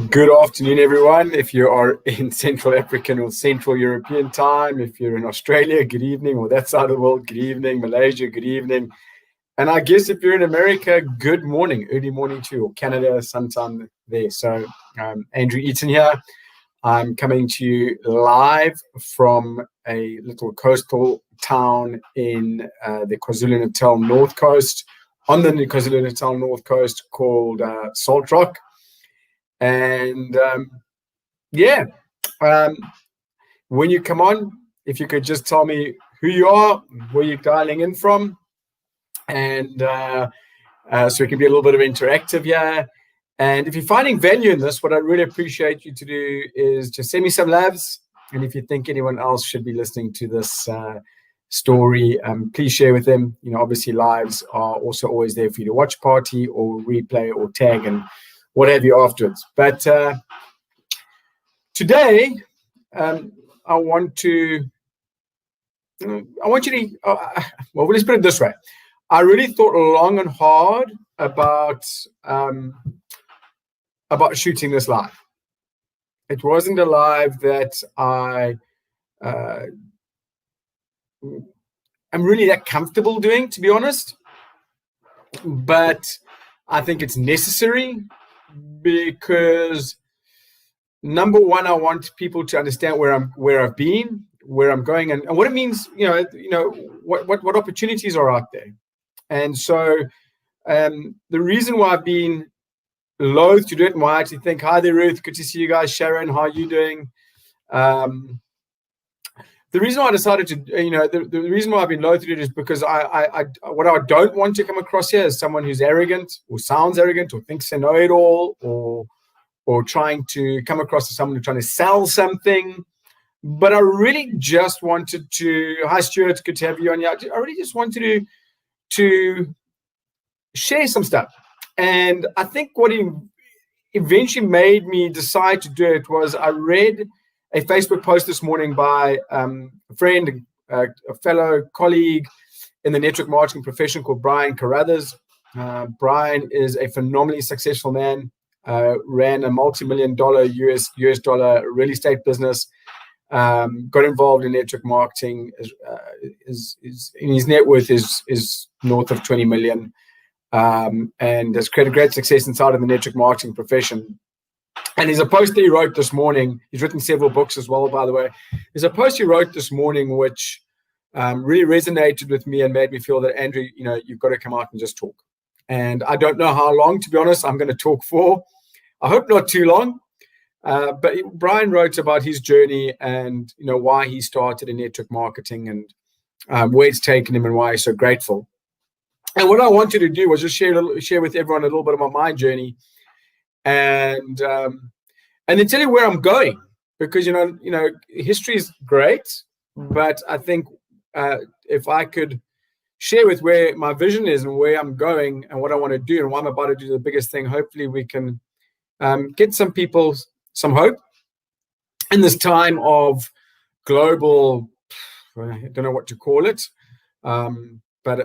Good afternoon, everyone. If you are in Central African or Central European time, if you're in Australia, good evening, or that side of the world, good evening. Malaysia, good evening. And I guess if you're in America, good morning, early morning too, or Canada, sometime there. So Andrew Eaton here. I'm coming to you live from a little coastal town in the KwaZulu-Natal North Coast, on the KwaZulu-Natal North Coast called Salt Rock. And when you come on, if you could just tell me who you are, where you're dialing in from, and so it can be a little bit of interactive here. And if you're finding value in this, what I'd really appreciate you to do is just send me some loves. And if you think anyone else should be listening to this story, please share with them. You know, obviously lives are also always there for you to watch party or replay or tag and what have you afterwards. But today, I want you to, well, let's put it this way. I really thought long and hard about shooting this live. It wasn't a live that I'm really that comfortable doing, to be honest. But I think it's necessary because, number one, I want people to understand where I've been, where I'm going, and what it means. What opportunities are out there. And so the reason why I've been loath to do it, and why I actually think, hi there, Ruth, good to see you guys. Sharon, how are you doing? The reason why I decided to, the reason why I've been loath to do it is because what I don't want to come across here is someone who's arrogant or sounds arrogant or thinks they know it all, or trying to come across as someone who's trying to sell something. But I really just wanted to, hi Stuart, good to have you on here. I really just wanted to share some stuff. And I think what eventually made me decide to do it was I read a Facebook post this morning by a friend, a fellow colleague in the network marketing profession called Brian Carruthers. Brian is a phenomenally successful man, ran a multi-million-dollar US dollar real estate business, got involved in network marketing. His net worth is north of 20 million. And has created great success inside of the network marketing profession. And there's a post that he wrote this morning. He's written several books as well, by the way. There's a post he wrote this morning which really resonated with me and made me feel that, Andrew, you've got to come out and just talk. And I don't know how long, to be honest, I'm going to talk for. I hope not too long. But Brian wrote about his journey and, why he started in network marketing and where it's taken him and why he's so grateful. And what I wanted to do was just share with everyone a little bit about my journey, and then tell you where I'm going, because history is great, but I think if I could share with where my vision is and where I'm going and what I want to do and why I'm about to do the biggest thing, hopefully we can get some people some hope in this time of global, I don't know what to call it, but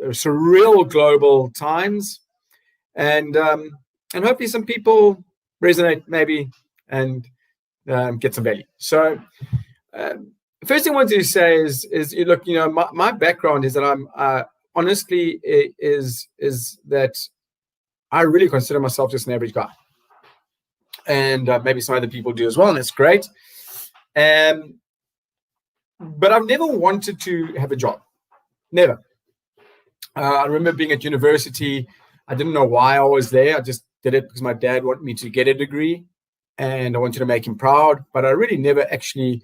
surreal global times, and hopefully some people resonate maybe and get some value. So first thing I wanted to say is look, my background is that I'm honestly is that I really consider myself just an average guy, and maybe some other people do as well, and that's great. But I've never wanted to have a job. Never. I remember being at university. I didn't know why I was there. I just did it because my dad wanted me to get a degree and I wanted to make him proud. But I really never actually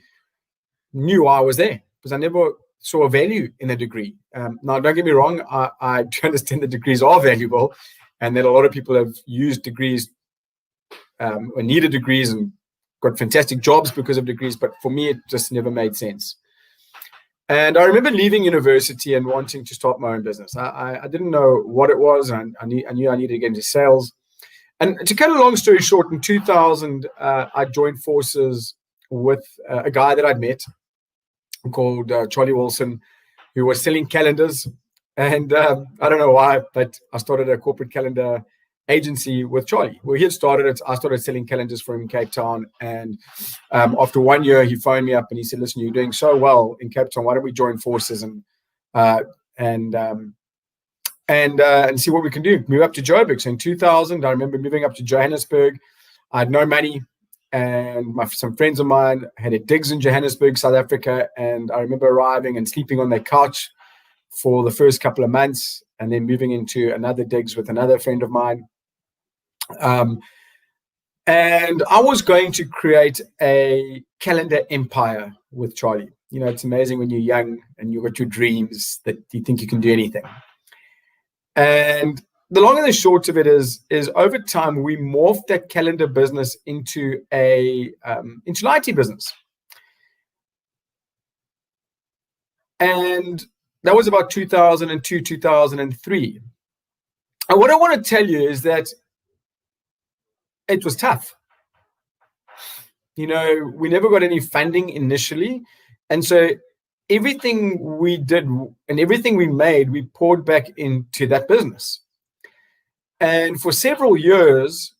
knew why I was there, because I never saw a value in a degree. Now, don't get me wrong. I do understand that degrees are valuable and that a lot of people have used degrees or needed degrees and got fantastic jobs because of degrees. But for me, it just never made sense. And I remember leaving university and wanting to start my own business. I didn't know what it was, and I knew I needed to get into sales. And to cut a long story short, in 2000, I joined forces with a guy that I'd met called Charlie Wilson, who was selling calendars. And I don't know why, but I started a corporate calendar agency with Charlie. Well, he had started it. I started selling calendars for him in Cape Town. And after 1 year, he phoned me up and he said, listen, you're doing so well in Cape Town. Why don't we join forces and see what we can do? Move up to Joburg. So in 2000, I remember moving up to Johannesburg. I had no money. And some friends of mine had a digs in Johannesburg, South Africa. And I remember arriving and sleeping on their couch for the first couple of months, and then moving into another digs with another friend of mine. And I was going to create a calendar empire with Charlie. You know, it's amazing when you're young and you've got your dreams that you think you can do anything. And the long and the short of it is over time, we morphed that calendar business into into an IT business. And that was about 2002, 2003. And what I want to tell you is that it was tough. You know, we never got any funding initially. And so everything we did and everything we made, we poured back into that business. And for several years,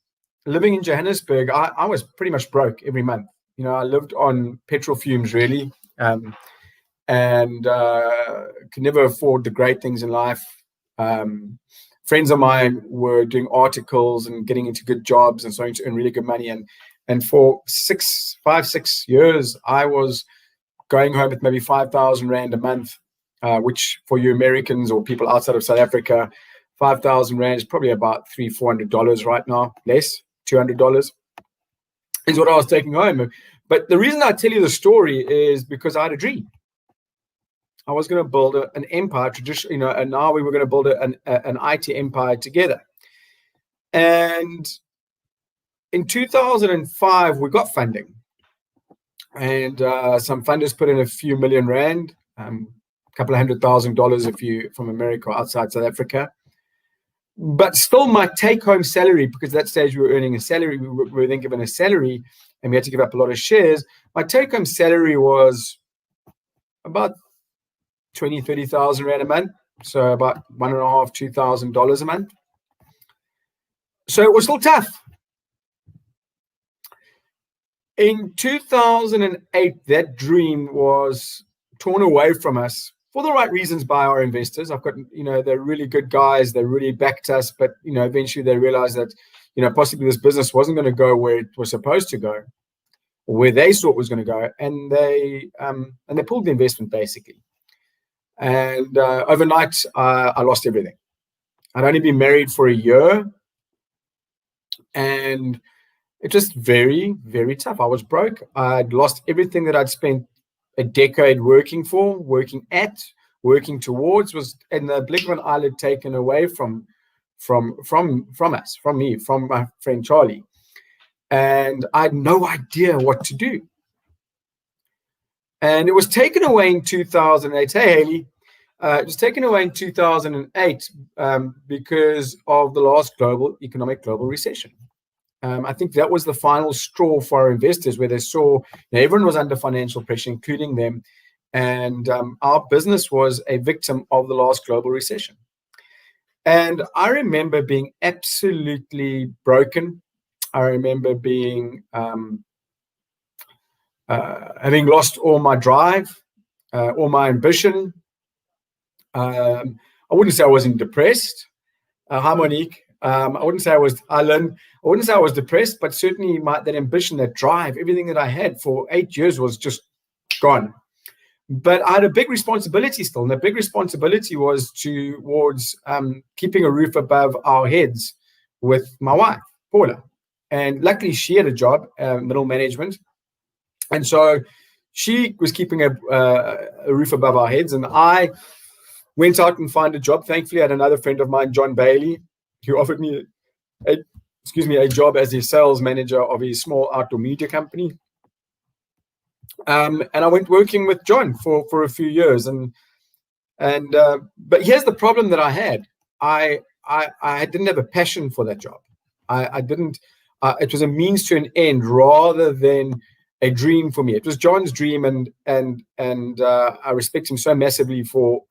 living in Johannesburg, I was pretty much broke every month. You know, I lived on petrol fumes, really, and could never afford the great things in life. Friends of mine were doing articles and getting into good jobs and starting to earn really good money. And for 5-6 years, I was going home with maybe 5,000 Rand a month, which for you Americans or people outside of South Africa, 5,000 Rand is probably about $300-400 right now, less, $200 is what I was taking home. But the reason I tell you the story is because I had a dream. I was going to build an empire, you know, and now we were going to build an IT empire together. And in 2005, we got funding. And some funders put in a few million Rand, a couple of $100,000 if you from America or outside South Africa. But still my take-home salary, because at that stage we were earning a salary, we were then given a salary, and we had to give up a lot of shares. My take-home salary was about 20,000-30,000 Rand a month, so about $1,500-2,000 a month. So it was still tough. In 2008, that dream was torn away from us for the right reasons by our investors. I've got, you know, they're really good guys. They really backed us, but, you know, eventually they realized that, you know, possibly this business wasn't going to go where it was supposed to go, or where they thought it was going to go. And they pulled the investment basically. And overnight, I lost everything. I'd only been married for a year, and it was very, very tough. I was broke. I'd lost everything that I'd spent a decade working for, working towards, was in the blink of an eyelid taken away from us, from me, from my friend Charlie. And I had no idea what to do. And it was taken away in 2008. Hey, Haley. It was taken away in 2008 because of the last economic global recession. I think that was the final straw for our investors, where they saw everyone was under financial pressure, including them. And our business was a victim of the last global recession. And I remember being absolutely broken. I remember being having lost all my drive, all my ambition. I wouldn't say I wasn't depressed. Hi, Monique. I wouldn't say I was, Alan. I wouldn't say I was depressed, but certainly that ambition, that drive, everything that I had for 8 years was just gone. But I had a big responsibility still, and the big responsibility was towards keeping a roof above our heads with my wife, Paula. And luckily, she had a job, middle management, and so she was keeping a roof above our heads, and I went out and found a job. Thankfully, I had another friend of mine, John Bailey, who offered me a job as a sales manager of a small outdoor media company. And I went working with John for a few years. But here's the problem that I had. I didn't have a passion for that job. I didn't. It was a means to an end rather than a dream for me. It was John's dream, and I respect him so massively for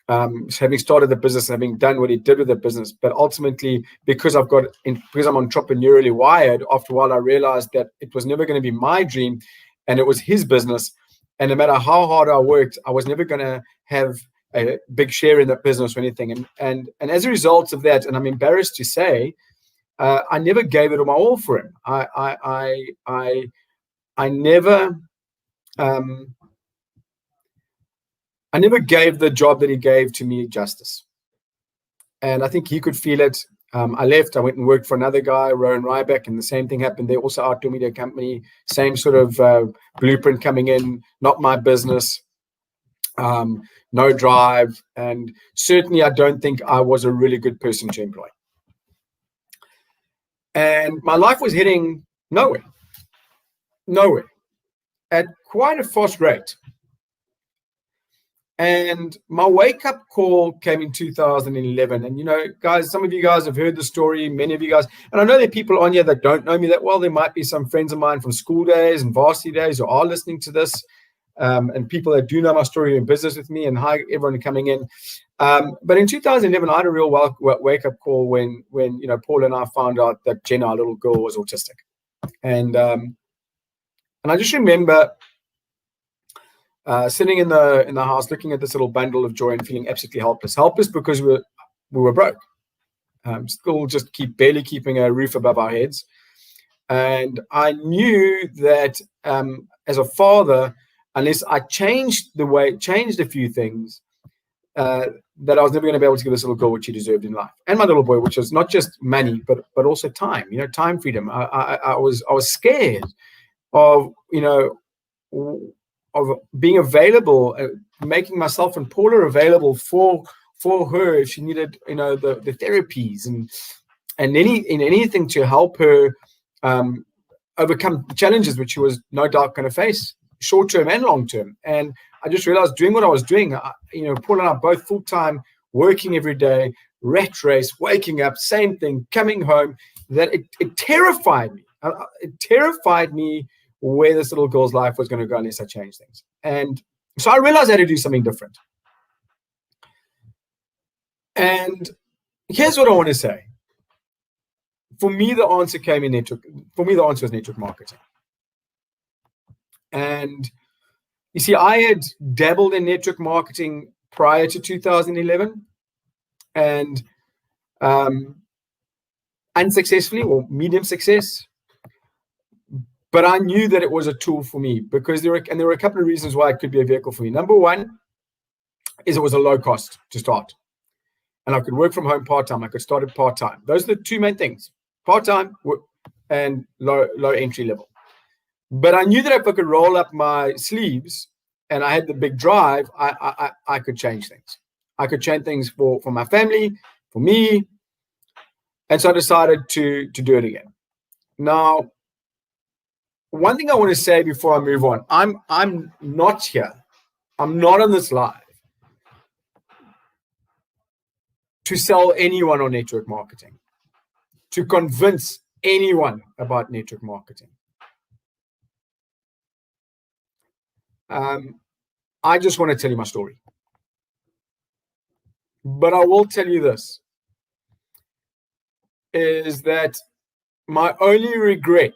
having started the business and having done what he did with the business. But ultimately, because I'm entrepreneurially wired, after a while I realized that it was never going to be my dream, and it was his business. And no matter how hard I worked, I was never going to have a big share in that business or anything. And as a result of that, and I'm embarrassed to say, I never gave it my all for him. I never gave the job that he gave to me justice. And I think he could feel it. I left. I went and worked for another guy, Rowan Ryback, and the same thing happened. They're also outdoor media company, same sort of blueprint coming in, not my business, no drive. And certainly I don't think I was a really good person to employ. And my life was heading nowhere, at quite a fast rate. And my wake-up call came in 2011. And, guys, some of you guys have heard the story, many of you guys. And I know there are people on here that don't know me that well. There might be some friends of mine from school days and varsity days who are listening to this, and people that do know my story in business with me, and hi, everyone coming in. But in 2011, I had a real wake-up call when Paul and I found out that Jenna, our little girl, was autistic. And I just remember sitting in the house, looking at this little bundle of joy and feeling absolutely helpless because we were broke, still just barely keeping a roof above our heads. And I knew that as a father, unless I changed a few things, that I was never going to be able to give this little girl what she deserved in life, and my little boy, which was not just money, but also time. Time freedom. I was scared of of being available, making myself and Paula available for her if she needed, the therapies and anything to help her overcome challenges, which she was no doubt going to face, short term and long term. And I just realized doing what I was doing, Paula and I both full time, working every day, rat race, waking up, same thing, coming home, that it terrified me. It terrified me where this little girl's life was going to go unless I changed things. And so I realized I had to do something different. And here's what I want to say. For me, the answer came in network. For me, the answer was network marketing. And you see, I had dabbled in network marketing prior to 2011, and unsuccessfully, or medium success. But I knew that it was a tool for me because there were a couple of reasons why it could be a vehicle for me. Number one is it was a low cost to start, and I could work from home part-time. I could start it part-time. Those are the two main things: part-time and low entry level. But I knew that if I could roll up my sleeves and I had the big drive, I could change things. I could change things for my family, for me, and so I decided to do it again. Now, one thing I want to say before I move on, I'm not here. I'm not on this live to sell anyone on network marketing, to convince anyone about network marketing. I just want to tell you my story. But I will tell you this, is that my only regret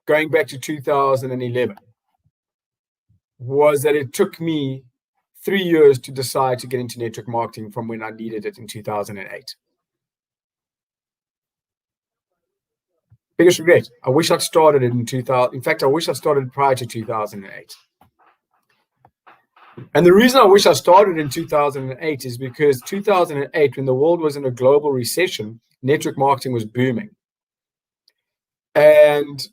going back to 2011 was that it took me 3 years to decide to get into network marketing from when I needed it in 2008. Biggest regret. I wish I'd started it in 2000. In fact, I wish I started prior to 2008. And the reason I wish I started in 2008 is because 2008, when the world was in a global recession, network marketing was booming. And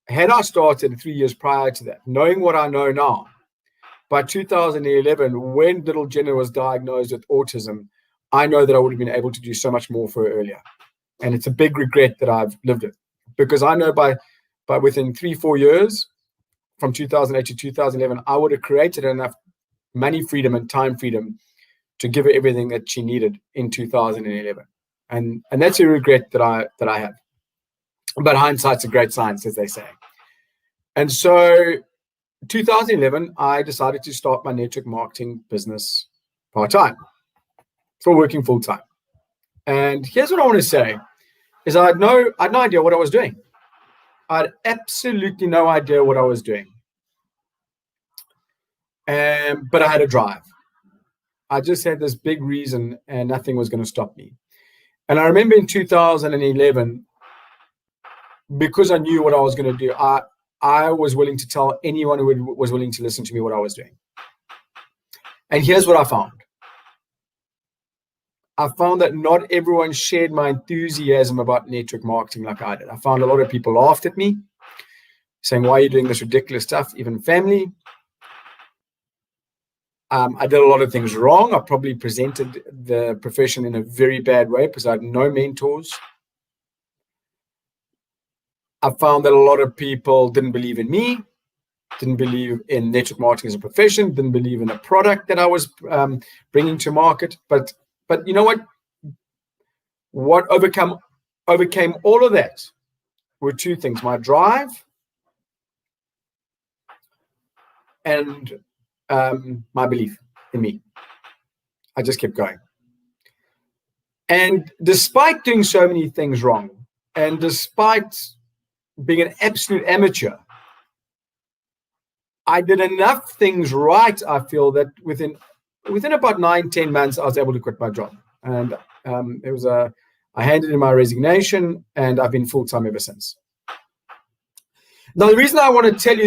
had I started 3 years prior to that, knowing what I know now, by 2011, when little Jenna was diagnosed with autism, I know that I would have been able to do so much more for her earlier. And it's a big regret that I've lived it, because I know by within 3-4 years, from 2008 to 2011, I would have created enough money freedom and time freedom to give her everything that she needed in 2011. And that's a regret that I have. But hindsight's a great science, as they say. And so 2011, I decided to start my network marketing business part-time, for working full-time. And here's what I want to say, is I had no idea what I was doing. I had absolutely no idea what I was doing. But I had a drive. I just had this big reason and nothing was going to stop me. And I remember in 2011, because I knew what I was going to do, I was willing to tell anyone who was willing to listen to me what I was doing. And here's what I found. I found that not everyone shared my enthusiasm about network marketing like I did. I found a lot of people laughed at me, saying, why are you doing this ridiculous stuff? Even family. I did a lot of things wrong. I probably presented the profession in a very bad way because I had no mentors. I found that a lot of people didn't believe in me, didn't believe in network marketing as a profession, didn't believe in the product that I was bringing to market. But you know what? What overcame all of that were two things: my drive and my belief in me. I just kept going. And despite doing so many things wrong, and despite being an absolute amateur, I did enough things right, I feel, that within about 9-10 months, I was able to quit my job. And I handed in my resignation, and I've been full-time ever since. Now, the reason I want to tell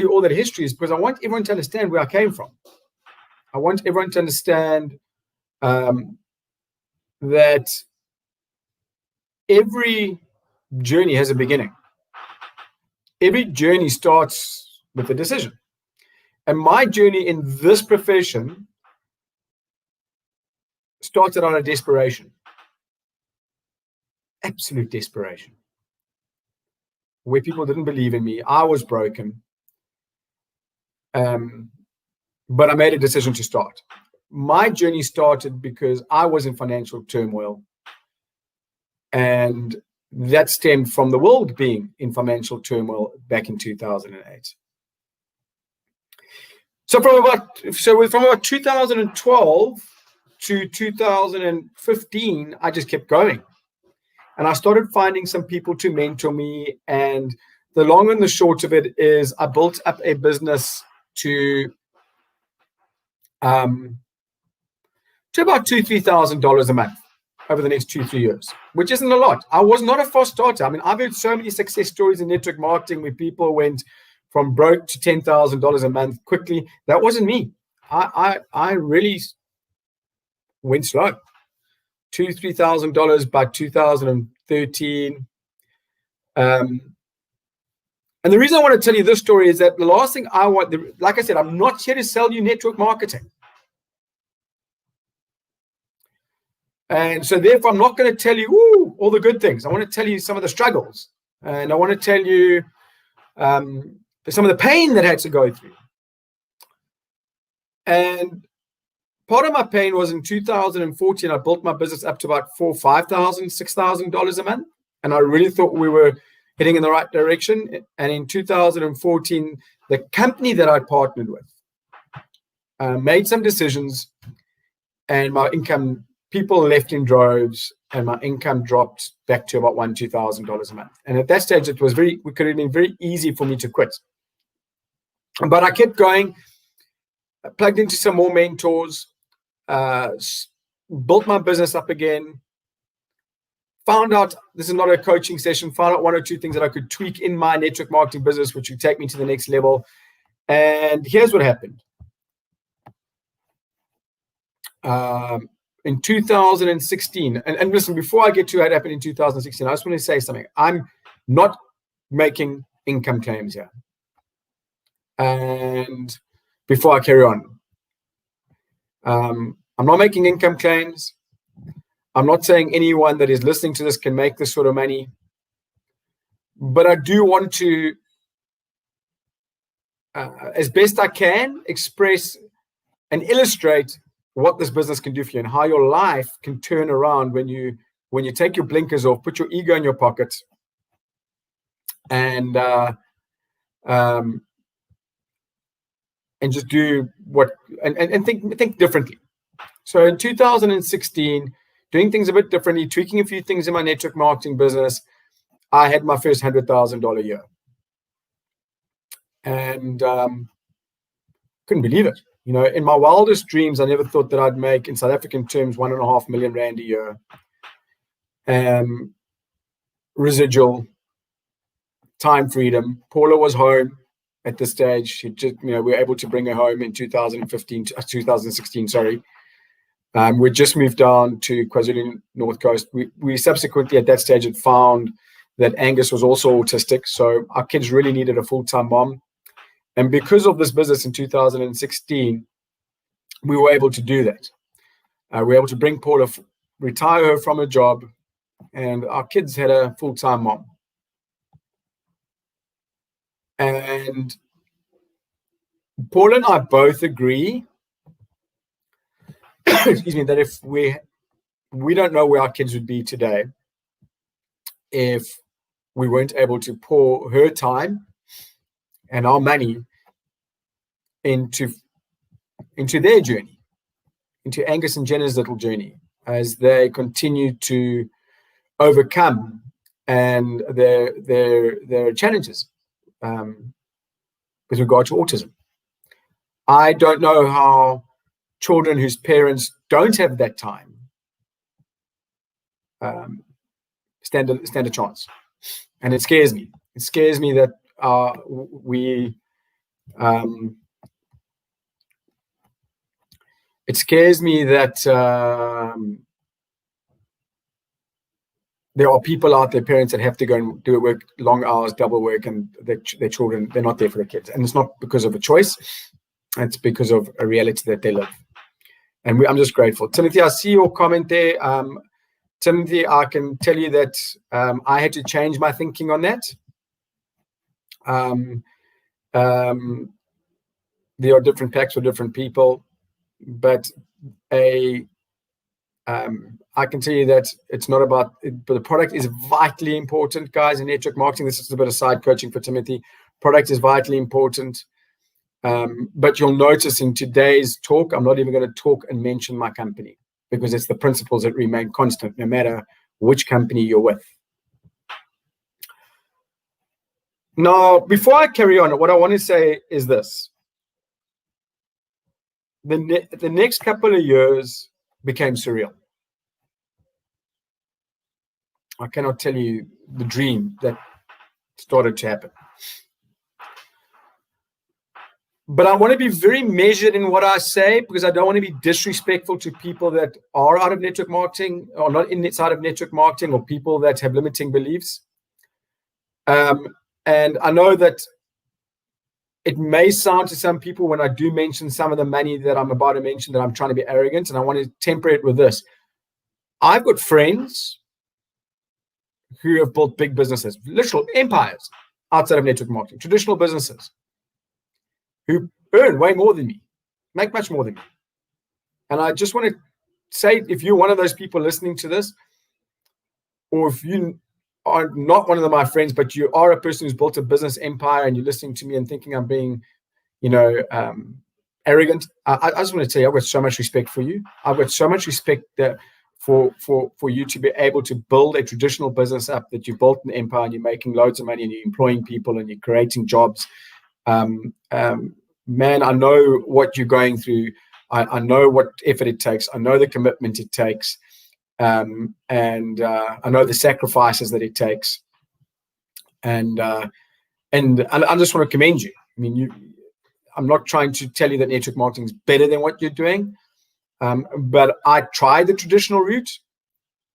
you all that history is because I want everyone to understand where I came from. I want everyone to understand that every journey has a beginning. Every journey starts with a decision. And my journey in this profession started out of desperation. Absolute desperation. Where people didn't believe in me. I was broken. But I made a decision to start. My journey started because I was in financial turmoil. And that stemmed from the world being in financial turmoil back in 2008. So from about 2012 to 2015, I just kept going. And I started finding some people to mentor me. And the long and the short of it is I built up a business to about $2,000-$3,000 a month over the next 2-3 years, which isn't a lot. I was not a fast starter. I mean, I've heard so many success stories in network marketing where people went from broke to $10,000 a month quickly. That wasn't me. I really went slow. $2,000-$3,000 by 2013. And the reason I want to tell you this story is that the last thing I want, like I said, I'm not here to sell you network marketing. And so therefore, I'm not going to tell you all the good things. I want to tell you some of the struggles. And I want to tell you some of the pain that I had to go through. And part of my pain was in 2014, I built my business up to about $4,000, $5,000, $6,000 a month. And I really thought we were heading in the right direction. And in 2014, the company that I partnered with made some decisions, and my income, people left in droves, and my income dropped back to about $1,000, $2,000 a month. And at that stage, it could have been very easy for me to quit. But I kept going, plugged into some more mentors, built my business up again, found out, this is not a coaching session, found out 1 or 2 things that I could tweak in my network marketing business, which would take me to the next level. And here's what happened. In 2016, and listen, before I get to what happened in 2016, I just want to say something. I'm not making income claims here. And before I carry on, I'm not making income claims. I'm not saying anyone that is listening to this can make this sort of money. But I do want to, as best I can, express and illustrate what this business can do for you and how your life can turn around when you take your blinkers off, put your ego in your pocket, and and just do what and think differently. So in 2016, doing things a bit differently, tweaking a few things in my network marketing business, I had my first $100,000 year, and couldn't believe it. In my wildest dreams, I never thought that I'd make, in South African terms, 1.5 million rand a year, residual, time freedom. Paula was home at this stage. She just, we were able to bring her home in 2016. Sorry. We just moved down to KwaZulu North Coast. We subsequently at that stage had found that Angus was also autistic. So our kids really needed a full-time mom. And because of this business in 2016, we were able to do that. We were able to bring Paula, retire her from her job, and our kids had a full-time mom. And Paul and I both agree, excuse me, that if we don't know where our kids would be today if we weren't able to pour her time and our money into their journey, into Angus and Jenna's little journey, as they continue to overcome and their challenges with regard to autism. I don't know how children whose parents don't have that time stand a chance, and it scares me. It scares me that It scares me that there are people out there, parents that have to go and do work, long hours, double work, and their children, they're not there for their kids. And it's not because of a choice. It's because of a reality that they live. And I'm just grateful. Timothy, I see your comment there. Timothy, I can tell you that I had to change my thinking on that. There are different packs for different people, but I can tell you that it's not about it, but the product is vitally important, guys, in network marketing. This is a bit of side coaching for Timothy. Product is vitally important. But you'll notice in today's talk, I'm not even going to talk and mention my company, because it's the principles that remain constant no matter which company you're with. Now, before I carry on, what I want to say is this. The next couple of years became surreal. I cannot tell you the dream that started to happen. But I want to be very measured in what I say, because I don't want to be disrespectful to people that are out of network marketing or not inside of network marketing, or people that have limiting beliefs. And I know that it may sound to some people when I do mention some of the money that I'm about to mention that I'm trying to be arrogant, and I want to temper it with this. I've got friends who have built big businesses, literal empires outside of network marketing, traditional businesses, who earn way more than me, make much more than me. And I just want to say, if you're one of those people listening to this, or if you are not one of my friends, but you are a person who's built a business empire and you're listening to me and thinking I'm being, arrogant, I just want to tell you, I've got so much respect for you. I've got so much respect that for you to be able to build a traditional business up, that you've built an empire and you're making loads of money and you're employing people and you're creating jobs. Man, I know what you're going through. I know what effort it takes. I know the commitment it takes. And I know the sacrifices that it takes. And I just want to commend you. I mean, I'm not trying to tell you that network marketing is better than what you're doing. But I tried the traditional route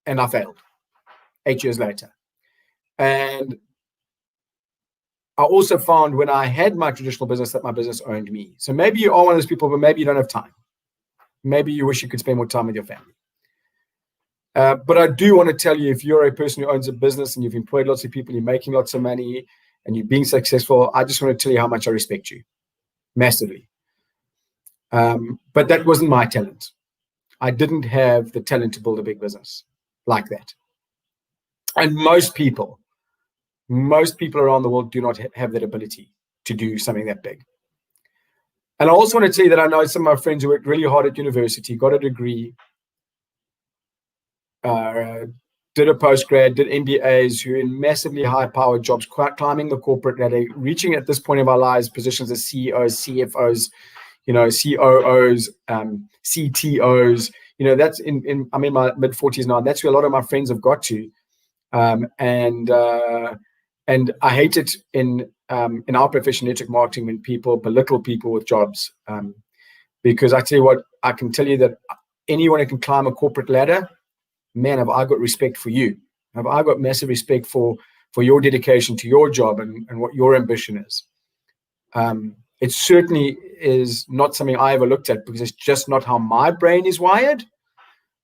and I failed 8 years later. And I also found when I had my traditional business that my business owned me. So maybe you are one of those people, but maybe you don't have time. Maybe you wish you could spend more time with your family. But I do want to tell you, if you're a person who owns a business and you've employed lots of people, you're making lots of money and you're being successful, I just want to tell you how much I respect you, massively. But that wasn't my talent. I didn't have the talent to build a big business like that. And most people around the world do not have that ability to do something that big. And I also want to tell you that I know some of my friends who worked really hard at university, got a degree, did a postgrad, did MBAs, who are in massively high-powered jobs, climbing the corporate ladder, reaching at this point of our lives positions as CEOs, CFOs, COOs, CTOs. That's I'm in my mid-40s now. And that's where a lot of my friends have got to. And I hate it in our profession, network marketing, when people belittle people with jobs. Because I tell you what, I can tell you that anyone who can climb a corporate ladder, man, have I got respect for you. Have I got massive respect for your dedication to your job and what your ambition is. It certainly is not something I ever looked at, because it's just not how my brain is wired.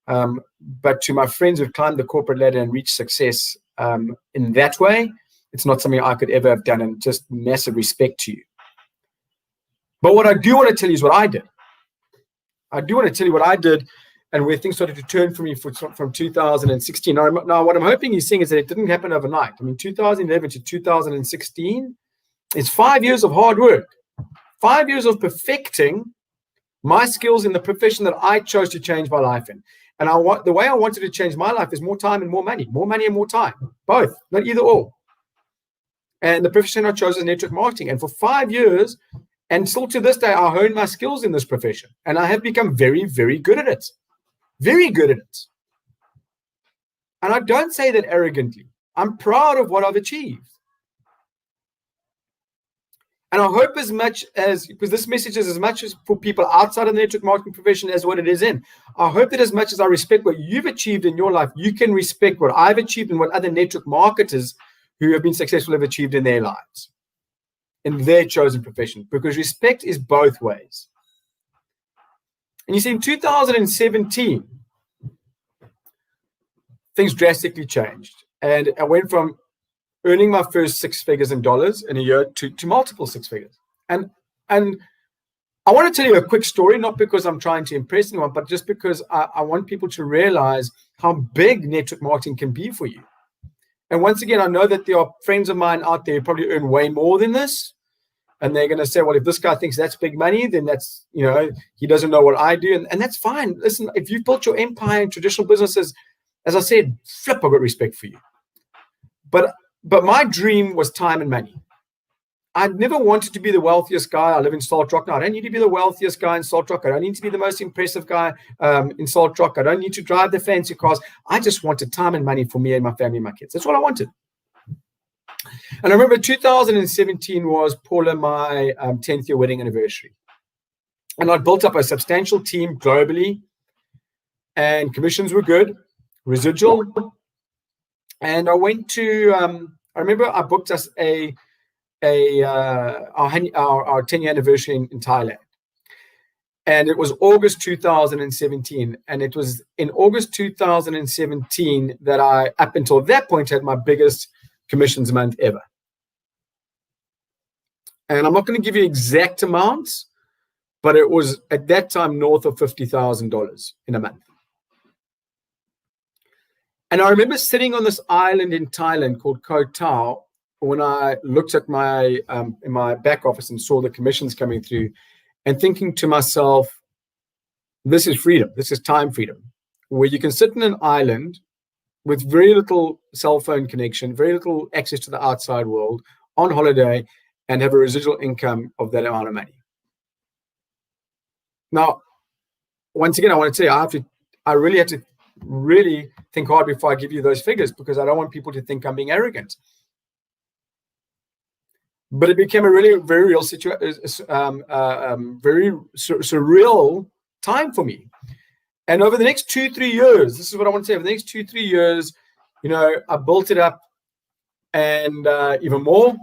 But to my friends who've climbed the corporate ladder and reached success in that way, it's not something I could ever have done, and just massive respect to you. But what I do want to tell you is what I did. I do want to tell you what I did and where things started to turn for me from 2016. Now, what I'm hoping you're seeing is that it didn't happen overnight. I mean, 2011 to 2016 is 5 years of hard work, 5 years of perfecting my skills in the profession that I chose to change my life in. And the way I wanted to change my life is more time and more money and more time, both, not either or. And the profession I chose is network marketing. And for 5 years, and still to this day, I honed my skills in this profession. And I have become very, very good at it. Very good at it. And I don't say that arrogantly. I'm proud of what I've achieved. And I hope as much as, because this message is as much as for people outside of the network marketing profession as what it is in. I hope that as much as I respect what you've achieved in your life, you can respect what I've achieved and what other network marketers who have been successful have achieved in their lives, in their chosen profession, because respect is both ways. And you see, in 2017, things drastically changed. And I went from earning my first 6 figures in dollars in a year to multiple 6 figures. And I want to tell you a quick story, not because I'm trying to impress anyone, but just because I want people to realize how big network marketing can be for you. And once again, I know that there are friends of mine out there who probably earn way more than this. And they're going to say, well, if this guy thinks that's big money, then that's, he doesn't know what I do. And that's fine. Listen, if you've built your empire in traditional businesses, as I said, flip, I've got respect for you. But my dream was time and money. I never wanted to be the wealthiest guy. I live in Salt Rock now. I don't need to be the wealthiest guy in Salt Rock. I don't need to be the most impressive guy in Salt Rock. I don't need to drive the fancy cars. I just wanted time and money for me and my family and my kids. That's what I wanted. And I remember 2017 was, Paula, my 10th year wedding anniversary. And I'd built up a substantial team globally, and commissions were good, residual. And I went to, I remember I booked us our 10-year anniversary in Thailand. And it was August 2017. And it was in August 2017 that I, up until that point, had my biggest commissions month ever. And I'm not going to give you exact amounts, but it was at that time north of $50,000 in a month. And I remember sitting on this island in Thailand called Koh Tao when I looked at my in my back office and saw the commissions coming through, and thinking to myself, this is freedom. This is time freedom, where you can sit in an island with very little cell phone connection, very little access to the outside world, on holiday, and have a residual income of that amount of money. Now, once again, I want to tell you, I really had to really think hard before I give you those figures, because I don't want people to think I'm being arrogant. But it became a really very real situation, very surreal time for me. And over the next 2-3 years, this is what I want to say. Over the next 2-3 years, I built it up, and even more.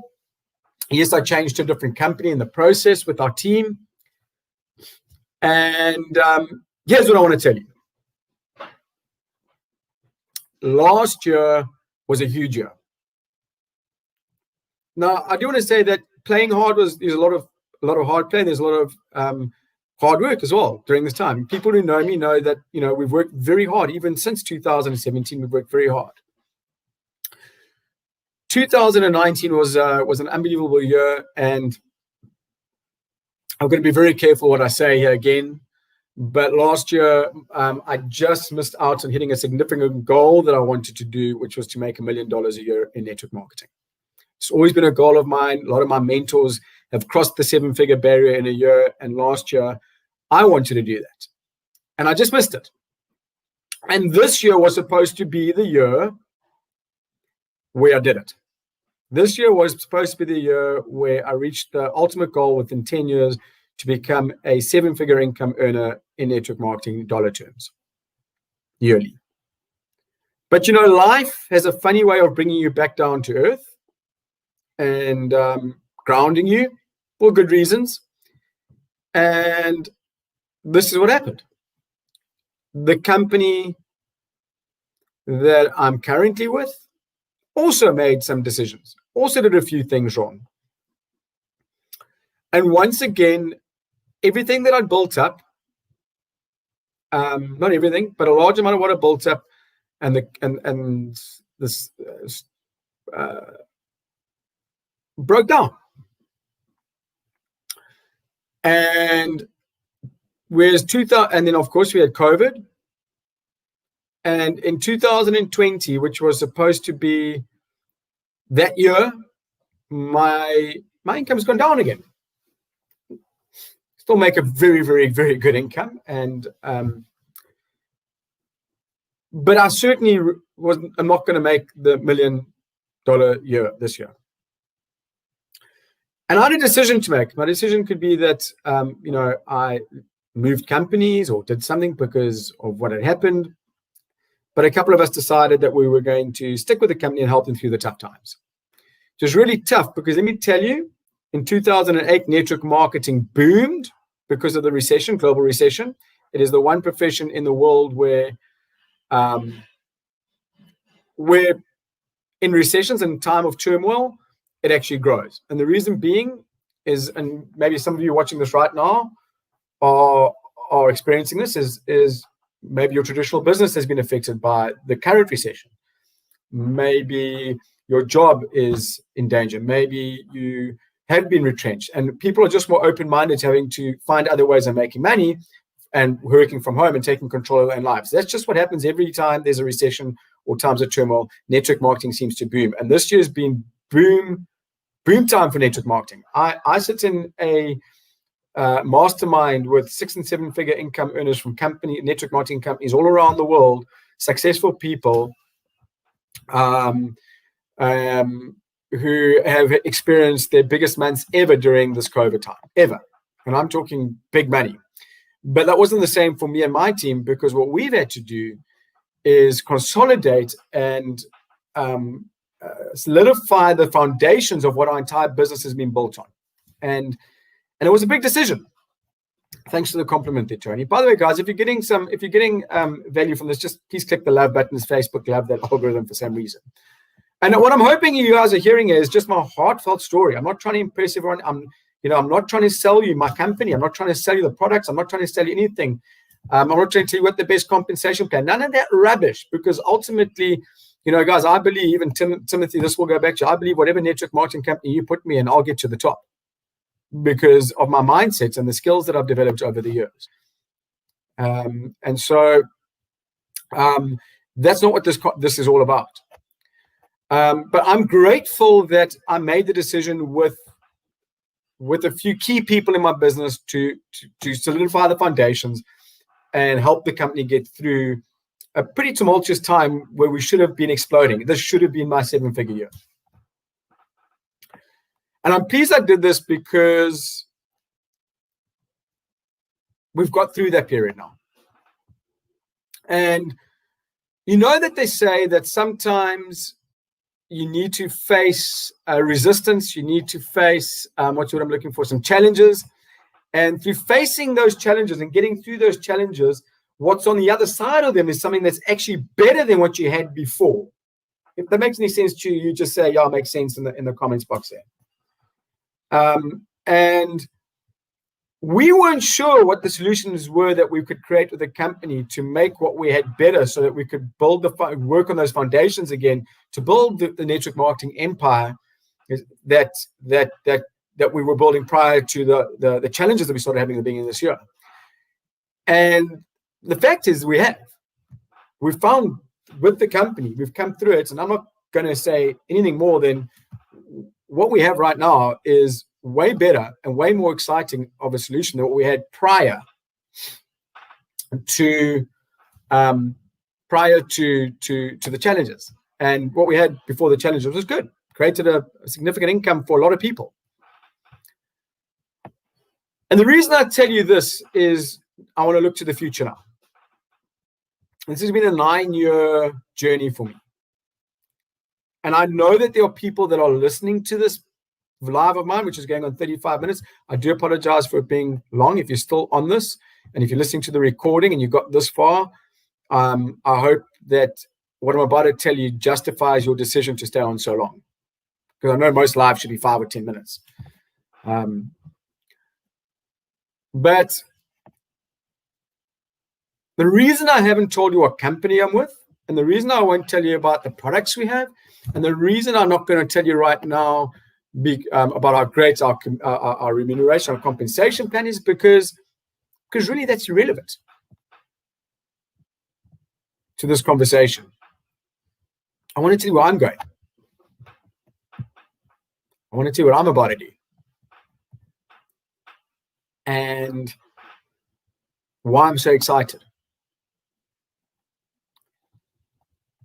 Yes, I changed to a different company in the process with our team. And here's what I want to tell you. Last year was a huge year. Now, I do want to say that playing hard there's a lot of hard play. There's a lot of hard work as well during this time. People who know me know that we've worked very hard. Even since 2017, we've worked very hard. 2019 was an unbelievable year, and I'm going to be very careful what I say here again. But last year, I just missed out on hitting a significant goal that I wanted to do, which was to make $1 million a year in network marketing. It's always been a goal of mine. A lot of my mentors have crossed the 7-figure barrier in a year. And last year, I wanted to do that. And I just missed it. And this year was supposed to be the year where I did it. This year was supposed to be the year where I reached the ultimate goal within 10 years to become a 7-figure income earner in network marketing dollar terms yearly. But life has a funny way of bringing you back down to earth and grounding you for good reasons. And this is what happened. The company that I'm currently with also made some decisions, also did a few things wrong. And once again, everything that I built up, not everything, but a large amount of what I built up, and this broke down. And whereas 2000, and then of course we had COVID. And in 2020, which was supposed to be that year, my income's gone down again. Still make a very, very, very good income, and but I certainly I'm not going to make the $1 million year this year. And I had a decision to make. My decision could be that I moved companies or did something because of what had happened. But a couple of us decided that we were going to stick with the company and help them through the tough times. It was really tough because let me tell you, in 2008, network marketing boomed because of the recession, global recession. It is the one profession in the world where in recessions and time of turmoil, it actually grows. And the reason being is, and maybe some of you watching this right now are experiencing this, is maybe your traditional business has been affected by the current recession. Maybe your job is in danger. Maybe you have been retrenched, and people are just more open-minded to having to find other ways of making money and working from home and taking control of their own lives. That's just what happens every time there's a recession or times of turmoil. Network marketing seems to boom, and this year has been boom time for network marketing. I sit in a mastermind with 6- and 7-figure income earners from network marketing companies all around the world, successful people who have experienced their biggest months ever during this COVID time, ever. And I'm talking big money. But that wasn't the same for me and my team, because what we've had to do is consolidate and solidify the foundations of what our entire business has been built on. And it was a big decision. Thanks for the compliment there, Tony. By the way, guys, if you're getting value from this, just please click the love button. Facebook love that algorithm for some reason. And what I'm hoping you guys are hearing is just my heartfelt story. I'm not trying to impress everyone. I'm not trying to sell you my company. I'm not trying to sell you the products. I'm not trying to sell you anything. I'm not trying to tell you what the best compensation plan. None of that rubbish, because ultimately, guys, I believe, and Timothy, this will go back to you, I believe whatever network marketing company you put me in, I'll get to the top because of my mindsets and the skills that I've developed over the years. And so that's not what this is all about. But I'm grateful that I made the decision with a few key people in my business to solidify the foundations and help the company get through a pretty tumultuous time where we should have been exploding. This should have been my 7-figure year. And I'm pleased I did this because we've got through that period now. And that they say that sometimes you need to face resistance. You need to face what's what I'm looking for, some challenges. And through facing those challenges and getting through those challenges, what's on the other side of them is something that's actually better than what you had before. If that makes any sense to you, you just say, yeah, it makes sense in the comments box there. And we weren't sure what the solutions were that we could create with the company to make what we had better, so that we could work on those foundations again to build the network marketing empire that that we were building prior to the challenges that we started having at the beginning of this year. And the fact is we've found with the company, we've come through it, and I'm not going to say anything more than what we have right now is way better and way more exciting of a solution than what we had prior to the challenges. And what we had before the challenges was good. Created a significant income for a lot of people. And the reason I tell you this is I want to look to the future now. This has been a 9-year journey for me. And I know that there are people that are listening to this live of mine, which is going on 35 minutes. I do apologize for it being long. If you're still on this, and if you're listening to the recording and you got this far, I hope that what I'm about to tell you justifies your decision to stay on so long. Because I know most lives should be 5 or 10 minutes. But the reason I haven't told you what company I'm with, and the reason I won't tell you about the products we have, and the reason I'm not going to tell you right now about our grades, our remuneration, our compensation plan is because really that's irrelevant to this conversation. I want to tell you where I'm going. I want to tell you what I'm about to do. And why I'm so excited.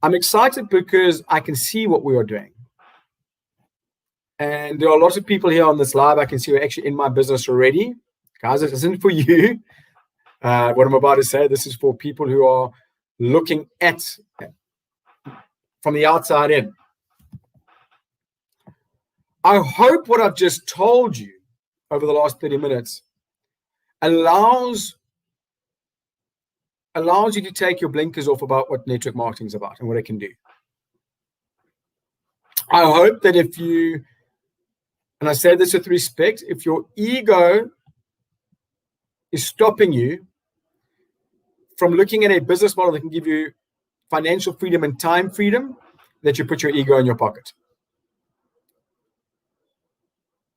I'm excited because I can see what we are doing. And there are lots of people here on this live I can see who are actually in my business already. Guys, this isn't for you. What I'm about to say, this is for people who are looking at from the outside in. I hope what I've just told you over the last 30 minutes allows you to take your blinkers off about what network marketing is about and what it can do. I hope that if you, and I say this with respect, if your ego is stopping you from looking at a business model that can give you financial freedom and time freedom, that you put your ego in your pocket.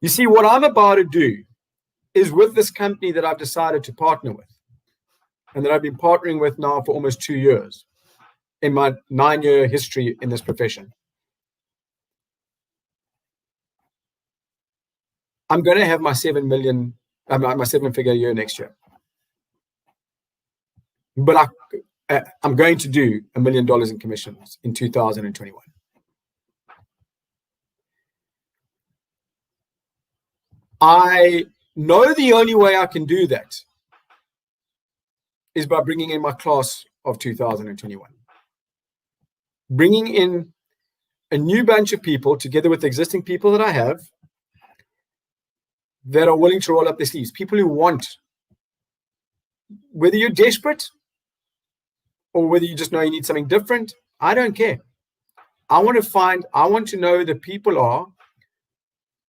You see, what I'm about to do is with this company that I've decided to partner with, and that I've been partnering with now for almost 2 years in my 9-year history in this profession. I'm going to have my 7-figure year next year. But I'm going to do $1 million in commissions in 2021. I know the only way I can do that is by bringing in my class of 2021. Bringing in a new bunch of people together with the existing people that I have that are willing to roll up their sleeves. People who want, whether you're desperate or whether you just know you need something different, I don't care. I want to know the people are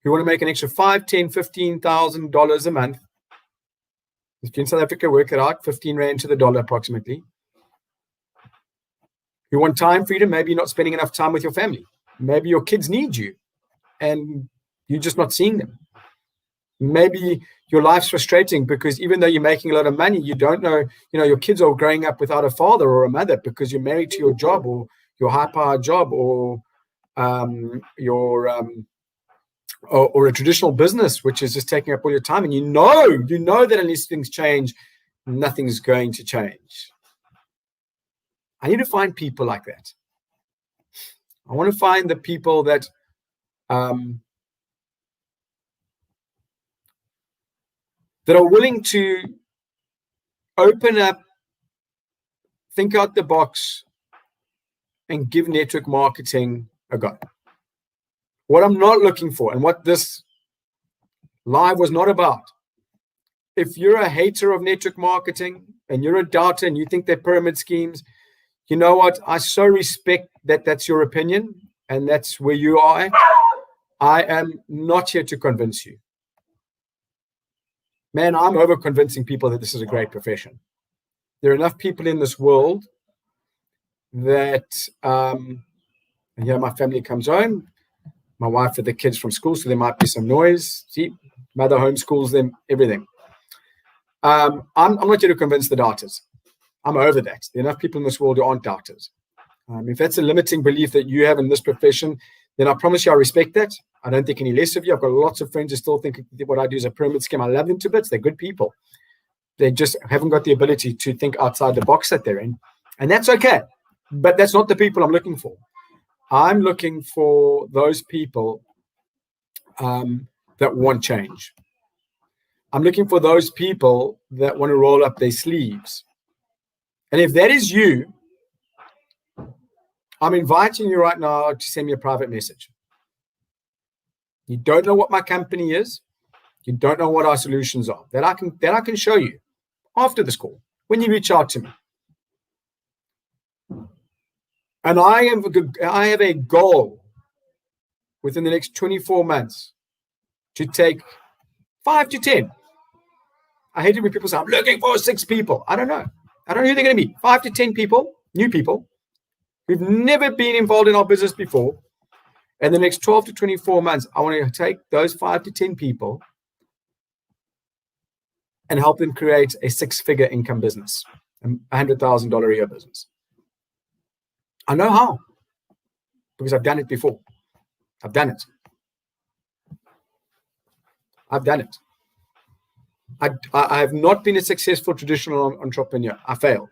who want to make an extra $5,000, $10,000, $15,000 a month. If you're in South Africa, work it out, 15 Rand to the dollar approximately. You want time freedom, maybe you're not spending enough time with your family. Maybe your kids need you and you're just not seeing them. Maybe your life's frustrating because even though you're making a lot of money, you don't know, your kids are growing up without a father or a mother because you're married to your job or your high-powered job or or a traditional business, which is just taking up all your time. And you know that unless things change, nothing's going to change. I need to find people like that. I want to find the people that that are willing to open up, think out the box, and give network marketing a go. What I'm not looking for, and what this live was not about, if you're a hater of network marketing and you're a doubter and you think they're pyramid schemes, you know what? I so respect that that's your opinion and that's where you are. I am not here to convince you. Man, I'm over convincing people that this is a great profession. There are enough people in this world that, and my family comes home. my wife with the kids from school, so there might be some noise. See, mother homeschools them, everything. I'm not here to convince the doubters. I'm over that. There are enough people in this world who aren't doubters. If that's a limiting belief that you have in this profession, then I promise you I respect that. I don't think any less of you. I've got lots of friends who still think what I do is a pyramid scheme. I love them to bits. They're good people. They just haven't got the ability to think outside the box that they're in. And that's okay. But that's not the people I'm looking for. I'm looking for those people that want change. I'm looking for those people that want to roll up their sleeves. And if that is you, I'm inviting you right now to send me a private message. You don't know what my company is. You don't know what our solutions are. That I can show you after this call when you reach out to me. And I have a goal within the next 24 months to take 5 to 10. I hate it when people say, I'm looking for 6 people. I don't know. I don't know who they're going to be. 5 to 10 people, new people, who've never been involved in our business before. And the next 12 to 24 months, I want to take those 5 to 10 people and help them create a 6-figure income business, a $100,000 a year business. I know how, because I've done it before. I've done it. I have not been a successful traditional entrepreneur. I failed.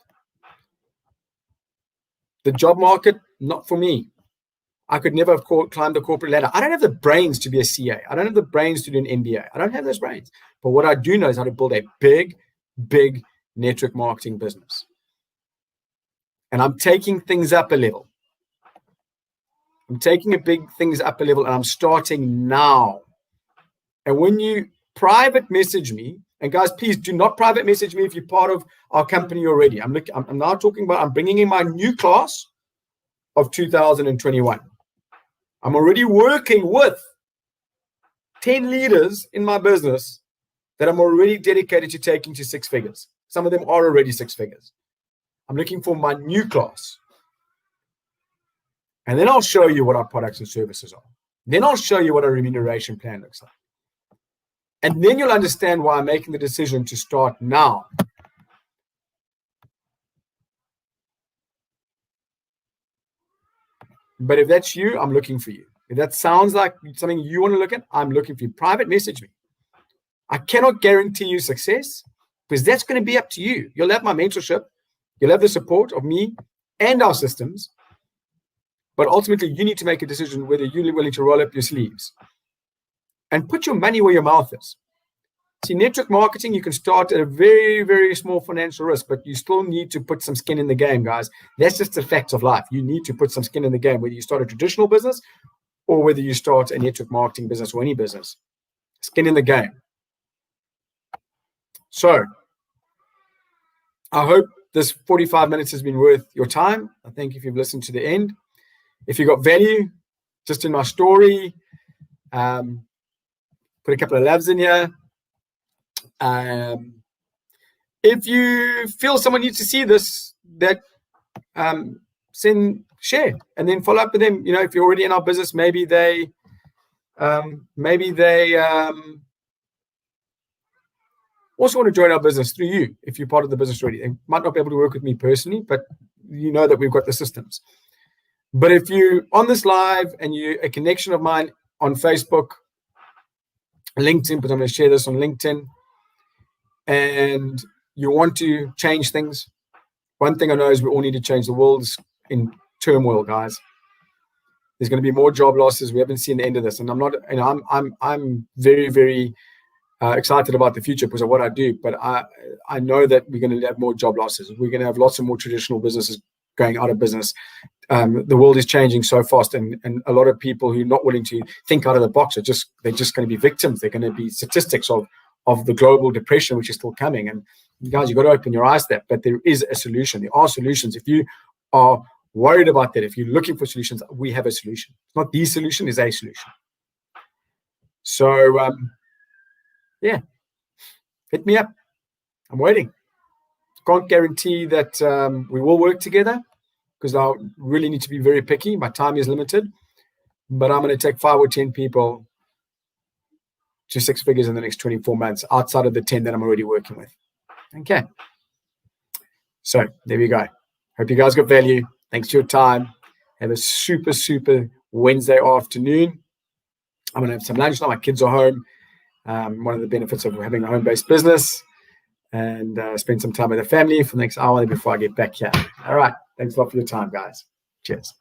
The job market, not for me. I could never have climbed the corporate ladder. I don't have the brains to be a CA. I don't have the brains to do an MBA. I don't have those brains. But what I do know is how to build a big, big network marketing business. And I'm taking things up a level. I'm taking things up a level, and I'm starting now. And when you private message me, and guys, please do not private message me if you're part of our company already. I'm now talking about, I'm bringing in my new class of 2021. I'm already working with 10 leaders in my business that I'm already dedicated to taking to 6 figures. Some of them are already 6 figures. I'm looking for my new class. And then I'll show you what our products and services are. Then I'll show you what our remuneration plan looks like. And then you'll understand why I'm making the decision to start now. But if that's you, I'm looking for you. If that sounds like something you want to look at, I'm looking for you. Private message me. I cannot guarantee you success because that's going to be up to you. You'll have my mentorship. You'll have the support of me and our systems. But ultimately, you need to make a decision whether you're willing to roll up your sleeves and put your money where your mouth is. See, network marketing, you can start at a very, very small financial risk, but you still need to put some skin in the game, guys. That's just the facts of life. You need to put some skin in the game, whether you start a traditional business or whether you start a network marketing business or any business. Skin in the game. So, I hope this 45 minutes has been worth your time. I think if you've listened to the end, if you got value just in my story, put a couple of loves in here. If you feel someone needs to see this, that share, and then follow up with them. You know, if you're already in our business, maybe they also want to join our business through you. If you're part of the business already, they might not be able to work with me personally, but you know that we've got the systems. But if you're on this live and you're a connection of mine on Facebook, LinkedIn, but I'm going to share this on LinkedIn, and you want to change things, one thing I know is we all need to change. The world's in turmoil, guys. There's going to be more job losses. We haven't seen the end of this, and I'm very, very excited about the future because of what I do. But I know that we're going to have more job losses. We're going to have lots of more traditional businesses going out of business. The world is changing so fast, and a lot of people who are not willing to think out of the box they're just going to be victims. They're going to be statistics of the global depression, which is still coming. And guys, you've got to open your eyes to that. But there is a solution. There are solutions. If you are worried about that, if you're looking for solutions, we have a solution. It's not the solution, it's a solution. So, yeah, hit me up. I'm waiting. Can't guarantee that we will work together because I really need to be very picky. My time is limited. but I'm going to take 5 or 10 people to 6 figures in the next 24 months outside of the 10 that I'm already working with. Okay. So there we go. Hope you guys got value. Thanks for your time. Have a super, super Wednesday afternoon. I'm going to have some lunch now. My kids are home. One of the benefits of having a home-based business, and spend some time with the family for the next hour before I get back here. All right. Thanks a lot for your time, guys. Cheers.